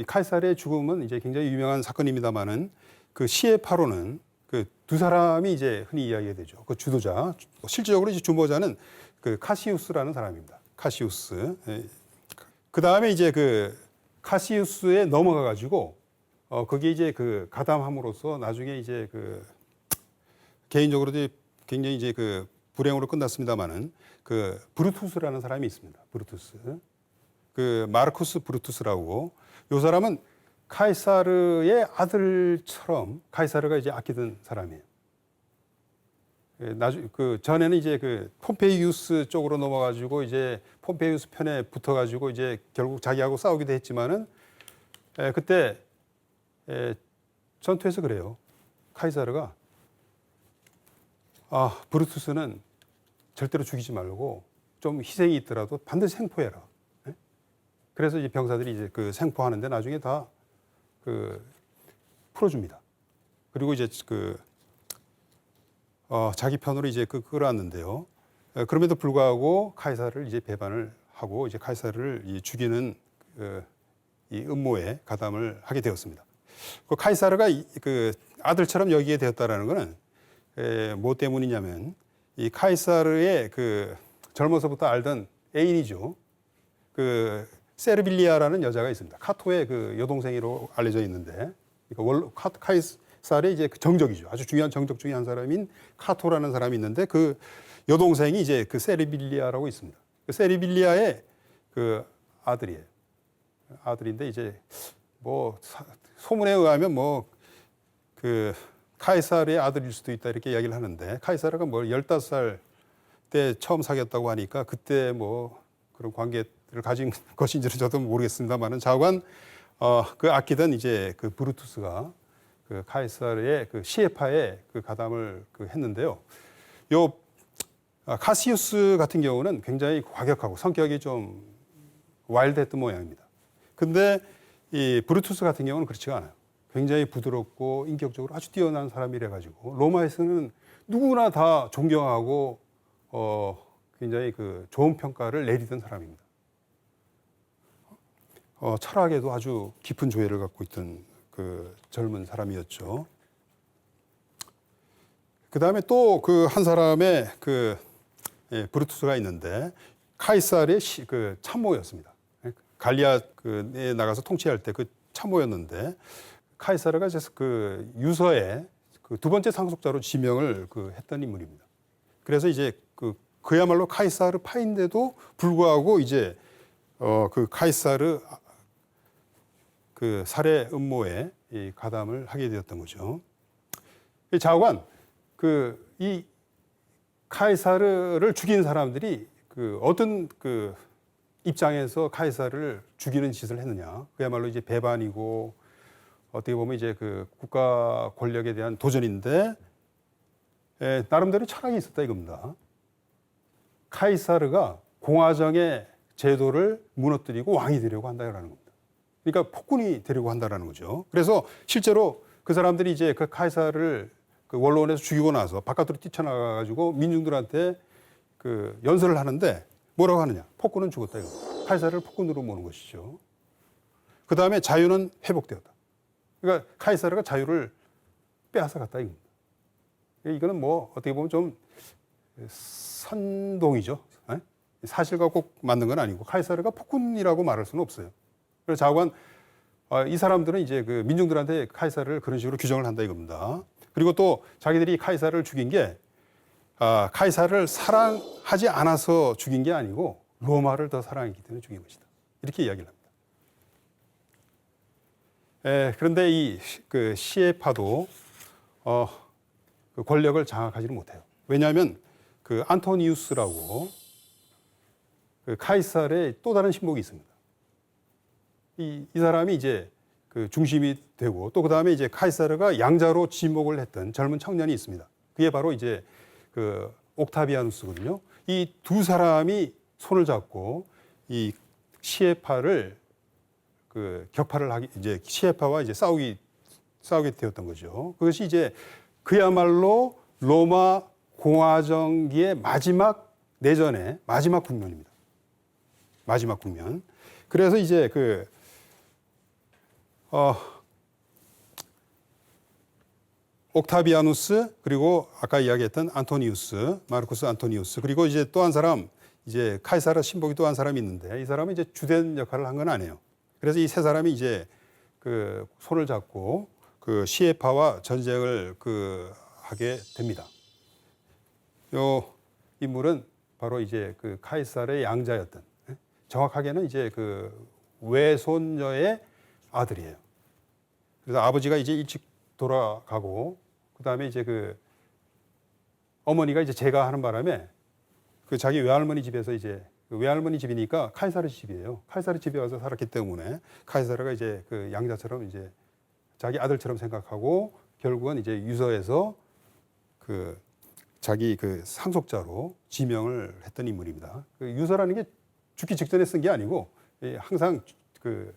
카이사르의 죽음은 이제 굉장히 유명한 사건입니다만은 그 시의 파로는 그 두 사람이 이제 흔히 이야기가 되죠. 그 주도자, 실질적으로 이제 주모자는 그 카시우스라는 사람입니다. 카시우스. 그 다음에 이제 그 카시우스에 넘어가 가지고 거기에 이제 그 가담함으로써 나중에 이제 그 개인적으로도 굉장히 이제 그 불행으로 끝났습니다만은 그 브루투스라는 사람이 있습니다. 브루투스. 그 마르쿠스 브루투스라고 요 사람은 카이사르의 아들처럼 카이사르가 이제 아끼던 사람이에요. 그 전에는 이제 그 폼페이우스 쪽으로 넘어가지고 이제 폼페이우스 편에 붙어가지고 이제 결국 자기하고 싸우기도 했지만은 그때 전투에서 그래요. 카이사르가 브루투스는 절대로 죽이지 말고 좀 희생이 있더라도 반드시 생포해라. 그래서 이제 병사들이 이제 그 생포하는데 나중에 다 그 풀어줍니다. 그리고 이제 그 자기 편으로 이제 끌어왔는데요. 그럼에도 불구하고 카이사르를 이제 배반을 하고 이제 카이사르를 죽이는 이 음모에 가담을 하게 되었습니다. 그 카이사르가 그 아들처럼 여기게 되었다라는 것은 뭐 때문이냐면 이 카이사르의 그 젊어서부터 알던 애인이죠. 그 세르빌리아라는 여자가 있습니다. 카토의 그 여동생으로 알려져 있는데, 그러니까 카이사르의 이제 그 정적이죠. 아주 중요한 정적 중에 한 사람인 카토라는 사람이 있는데 그 여동생이 이제 그 세르빌리아라고 있습니다. 그 세르빌리아의 그 아들이에요. 아들인데 이제 뭐 소문에 의하면 뭐 그 카이사르의 아들일 수도 있다 이렇게 이야기를 하는데 카이사르가 뭐 15살 때 처음 사귀었다고 하니까 그때 뭐 그런 관계를 가진 것인지는 저도 모르겠습니다만은 좌우간 그 아끼던 이제 그 브루투스가 그 카이사르의 그 시에파에 그 가담을 그 했는데요. 요 카시우스 같은 경우는 굉장히 과격하고 성격이 좀 와일드했던 모양입니다. 근데 이 브루투스 같은 경우는 그렇지가 않아요. 굉장히 부드럽고 인격적으로 아주 뛰어난 사람이라 가지고 로마에서는 누구나 다 존경하고 굉장히 그 좋은 평가를 내리던 사람입니다. 철학에도 아주 깊은 조예를 갖고 있던 그 젊은 사람이었죠. 그 다음에 또 그 한 사람의 그 브루투스가 있는데 카이사르의 그 참모였습니다. 갈리아에 나가서 통치할 때 그 참모였는데 카이사르가 그 유서에 그 두 번째 상속자로 지명을 그 했던 인물입니다. 그래서 이제 그야말로 카이사르 파인데도 불구하고 이제 그 카이사르 그 살해 음모에 이 가담을 하게 되었던 거죠. 좌우간 이 카이사르를 죽인 사람들이 그 어떤 그 입장에서 카이사르를 죽이는 짓을 했느냐. 그야말로 이제 배반이고 어떻게 보면 이제 그 국가 권력에 대한 도전인데 나름대로 철학이 있었다 이겁니다. 카이사르가 공화정의 제도를 무너뜨리고 왕이 되려고 한다라는 겁니다. 그러니까 폭군이 되려고 한다라는 거죠. 그래서 실제로 그 사람들이 이제 그 카이사르를 그 원로원에서 죽이고 나서 바깥으로 뛰쳐나가가지고 민중들한테 그 연설을 하는데 뭐라고 하느냐? 폭군은 죽었다 이거. 카이사르를 폭군으로 모는 것이죠. 그 다음에 자유는 회복되었다. 그러니까 카이사르가 자유를 빼앗아 갔다 이겁니다. 이거는 뭐 어떻게 보면 좀 선동이죠. 사실과 꼭 맞는 건 아니고 카이사르가 폭군이라고 말할 수는 없어요. 그래서 좌우간 이 사람들은 이제 그 민중들한테 카이사르를 그런 식으로 규정을 한다 이겁니다. 그리고 또 자기들이 카이사르를 죽인 게 카이사르를 사랑하지 않아서 죽인 게 아니고 로마를 더 사랑했기 때문에 죽인 것이다. 이렇게 이야기를 합니다. 그런데 그 시에파도 그 권력을 장악하지는 못해요. 왜냐하면 그 안토니우스라고 그 카이사르의 또 다른 신복이 있습니다. 이 사람이 이제 그 중심이 되고 또 그 다음에 이제 카이사르가 양자로 지목을 했던 젊은 청년이 있습니다. 그게 바로 이제 그 옥타비아누스거든요. 이 두 사람이 손을 잡고 이 시에파를 그 격파를 하기 이제 시에파와 이제 싸우게 되었던 거죠. 그것이 이제 그야말로 로마 공화정기의 마지막 내전의 마지막 국면입니다. 마지막 국면. 그래서 이제 옥타비아누스 그리고 아까 이야기했던 안토니우스, 마르쿠스 안토니우스 그리고 이제 또 한 사람 이제 카이사르 신복이 또 한 사람이 있는데 이 사람은 이제 주된 역할을 한 건 아니에요. 그래서 이 세 사람이 이제 그 손을 잡고 그 시에파와 전쟁을 하게 됩니다. 요 인물은 바로 이제 그 카이사르의 양자였던 정확하게는 이제 그 외손녀의 아들이에요. 그래서 아버지가 이제 일찍 돌아가고 그다음에 이제 그 어머니가 이제 재가하는 바람에 그 자기 외할머니 집에서 이제 그 외할머니 집이니까 카이사르 집이에요. 카이사르 집에 와서 살았기 때문에 카이사르가 이제 그 양자처럼 이제 자기 아들처럼 생각하고 결국은 이제 유서에서 그 자기 그 상속자로 지명을 했던 인물입니다. 그 유서라는 게 죽기 직전에 쓴 게 아니고 항상 그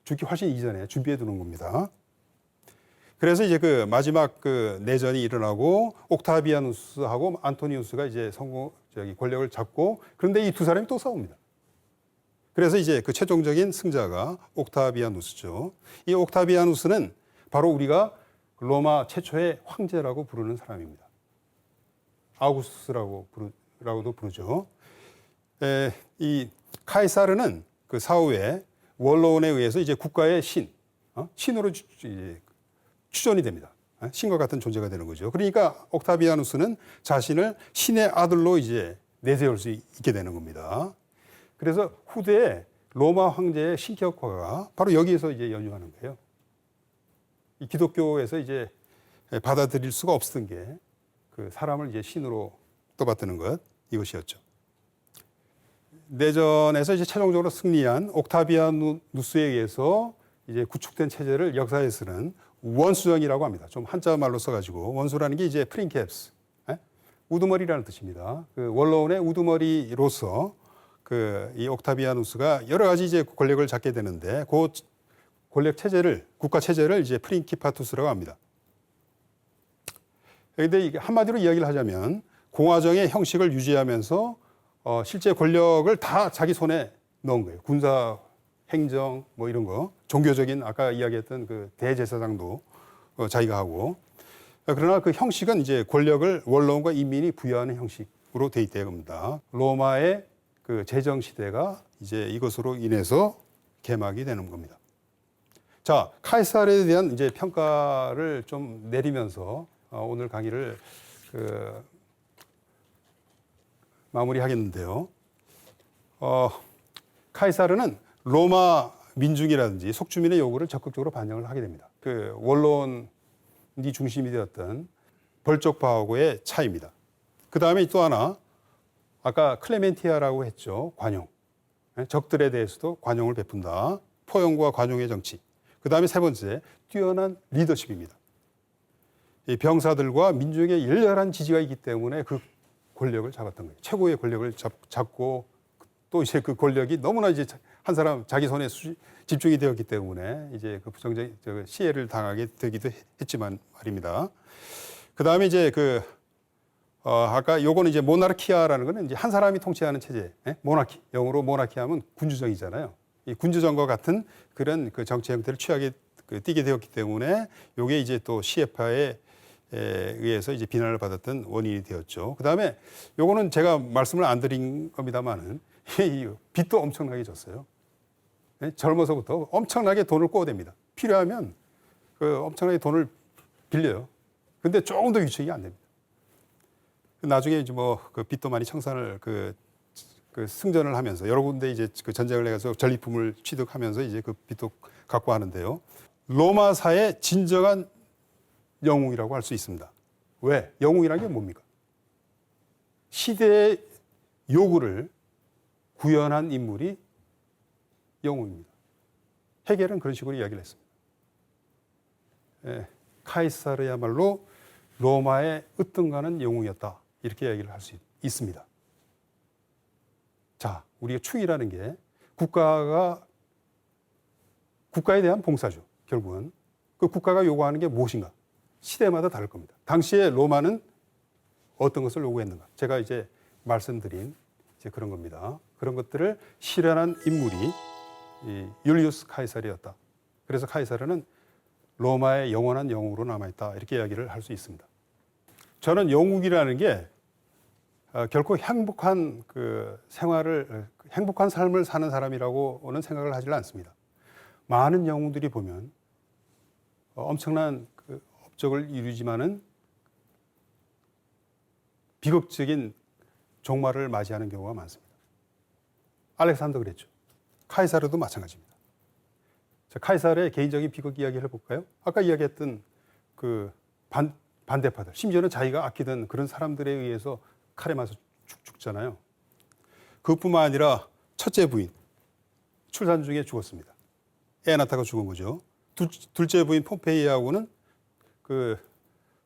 죽기 훨씬 이전에 준비해 두는 겁니다. 그래서 이제 그 마지막 그 내전이 일어나고 옥타비아누스하고 안토니우스가 이제 권력을 잡고 그런데 이 두 사람이 또 싸웁니다. 그래서 이제 그 최종적인 승자가 옥타비아누스죠. 이 옥타비아누스는 바로 우리가 로마 최초의 황제라고 부르는 사람입니다. 아우구스투스라고도 부르죠. 이 카이사르는 그 사후에 원로원에 의해서 이제 국가의 신으로 추존이 됩니다. 신과 같은 존재가 되는 거죠. 그러니까 옥타비아누스는 자신을 신의 아들로 이제 내세울 수 있게 되는 겁니다. 그래서 후대에 로마 황제의 신격화가 바로 여기에서 이제 연유하는 거예요. 이 기독교에서 이제 받아들일 수가 없었던 게 그 사람을 이제 신으로 떠받드는 것 이것이었죠. 내전에서 이제 최종적으로 승리한 옥타비아누스에 의해서 이제 구축된 체제를 역사에서는 원수정이라고 합니다. 좀 한자 말로 써가지고 원수라는 게 이제 프린캡스, 우두머리라는 뜻입니다. 그 원로원의 우두머리로서 이 옥타비아누스가 여러 가지 이제 권력을 잡게 되는데 그 권력 체제를 국가 체제를 이제 프린키파투스라고 합니다. 그런데 이게 한마디로 이야기를 하자면 공화정의 형식을 유지하면서 실제 권력을 다 자기 손에 넣은 거예요. 군사, 행정 뭐 이런 거, 종교적인 아까 이야기했던 그 대제사장도 자기가 하고. 그러나 그 형식은 이제 권력을 원로원과 인민이 부여하는 형식으로 돼 있다는 겁니다. 로마의 그 제정 시대가 이제 이것으로 인해서 개막이 되는 겁니다. 자, 카이사르에 대한 이제 평가를 좀 내리면서 오늘 강의를 마무리하겠는데요. 카이사르는 로마 민중이라든지 속주민의 요구를 적극적으로 반영을 하게 됩니다. 그 원로원이 중심이 되었던 벌적파하고의 차이입니다. 그 다음에 또 하나 아까 클레멘티아라고 했죠. 관용. 적들에 대해서도 관용을 베푼다. 포용과 관용의 정치. 그 다음에 세 번째 뛰어난 리더십입니다. 이 병사들과 민중의 열렬한 지지가 있기 때문에 그 권력을 잡았던 거예요. 최고의 권력을 잡고 또 이제 그 권력이 너무나 이제 한 사람 자기 손에 집중이 되었기 때문에 이제 그 부정적 시해를 당하게 되기도 했지만 말입니다. 그 다음에 이제 아까 요거는 이제 모나르키아라는 거는 이제 한 사람이 통치하는 체제, 모나키, 영어로 모나키 하면 군주정이잖아요. 이 군주정과 같은 그런 그 정치 형태를 취하게 띄게 되었기 때문에 요게 이제 또 시에파에 의해서 이제 비난을 받았던 원인이 되었죠. 그 다음에 요거는 제가 말씀을 안 드린 겁니다만은 이 빚도 엄청나게 졌어요. 젊어서부터 엄청나게 돈을 꿔댑니다. 필요하면 엄청나게 돈을 빌려요. 근데 조금 더 유책이 안 됩니다. 나중에 이제 그 빚도 많이 청산을 승전을 하면서 여러 군데 이제 그 전쟁을 해서 전리품을 취득하면서 이제 그 빚도 갖고 하는데요. 로마사의 진정한 영웅이라고 할 수 있습니다. 왜? 영웅이라는 게 뭡니까? 시대의 요구를 구현한 인물이 영웅입니다. 헤겔은 그런 식으로 이야기를 했습니다. 카이사르야말로 로마의 으뜸가는 영웅이었다. 이렇게 이야기를 할 수 있습니다. 자, 우리가 충이라는 게 국가에 대한 봉사죠. 결국은 그 국가가 요구하는 게 무엇인가? 시대마다 다를 겁니다. 당시에 로마는 어떤 것을 요구했는가? 제가 이제 말씀드린 이제 그런 겁니다. 그런 것들을 실현한 인물이 이 율리우스 카이사르였다. 그래서 카이사르는 로마의 영원한 영웅으로 남아있다. 이렇게 이야기를 할 수 있습니다. 저는 영웅이라는 게 결코 행복한 행복한 삶을 사는 사람이라고는 생각을 하지 않습니다. 많은 영웅들이 보면 엄청난 업적을 이루지만은 비극적인 종말을 맞이하는 경우가 많습니다. 알렉산더 그랬죠. 카이사르도 마찬가지입니다. 자, 카이사르의 개인적인 비극 이야기를 해볼까요? 아까 이야기했던 그 반대파들, 심지어는 자기가 아끼던 그런 사람들에 의해서 칼에 맞아 죽잖아요. 그것뿐만 아니라 첫째 부인, 출산 중에 죽었습니다. 애 낳다가 죽은 거죠. 둘째 부인 폼페이하고는 그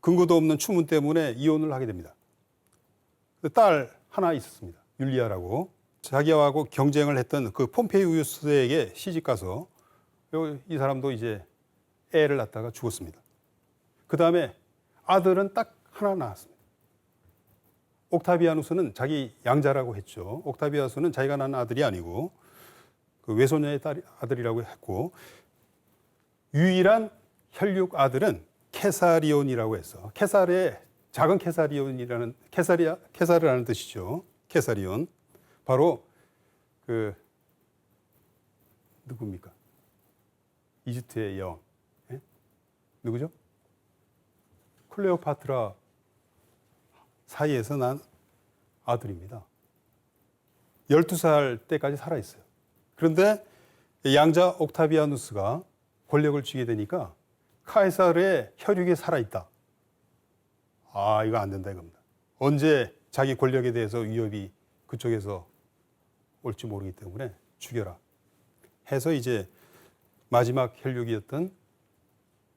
근거도 없는 추문 때문에 이혼을 하게 됩니다. 딸 하나 있었습니다. 율리아라고. 자기하고 경쟁을 했던 그 폼페이우스에게 시집 가서 이 사람도 이제 애를 낳다가 죽었습니다. 그 다음에 아들은 딱 하나 낳았습니다. 옥타비아누스는 자기 양자라고 했죠. 옥타비아누스는 자기가 낳은 아들이 아니고 그 외손녀의 아들이라고 했고, 유일한 혈육 아들은 케사리온이라고 해서 케사르의 작은 케사리온이라는 케사르라는 뜻이죠. 케사리온. 바로 그 누굽니까? 이집트의 여왕. 예? 누구죠? 클레오파트라 사이에서 난 아들입니다. 12살 때까지 살아있어요. 그런데 양자 옥타비아누스가 권력을 쥐게 되니까 카이사르의 혈육이 살아있다. 아, 이거 안 된다 이겁니다. 언제 자기 권력에 대해서 위협이 그쪽에서 올지 모르기 때문에 죽여라 해서 이제 마지막 혈육이었던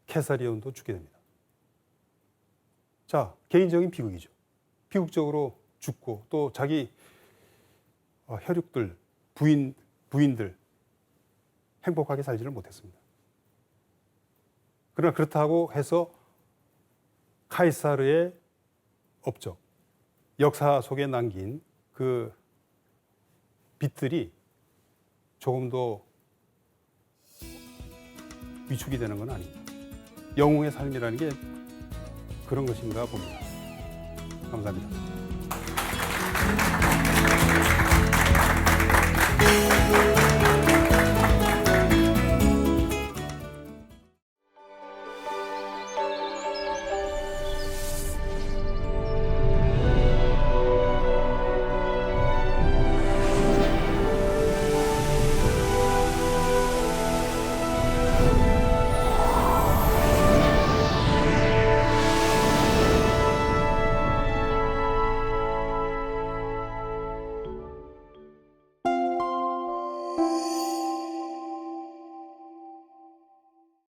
케사리온도 죽게 됩니다. 자, 개인적인 비극이죠. 비극적으로 죽고 또 자기 혈육들, 부인들 행복하게 살지를 못했습니다. 그러나 그렇다고 해서 카이사르의 업적, 역사 속에 남긴 그 빛들이 조금 더 위축이 되는 건 아닙니다. 영웅의 삶이라는 게 그런 것인가 봅니다. 감사합니다.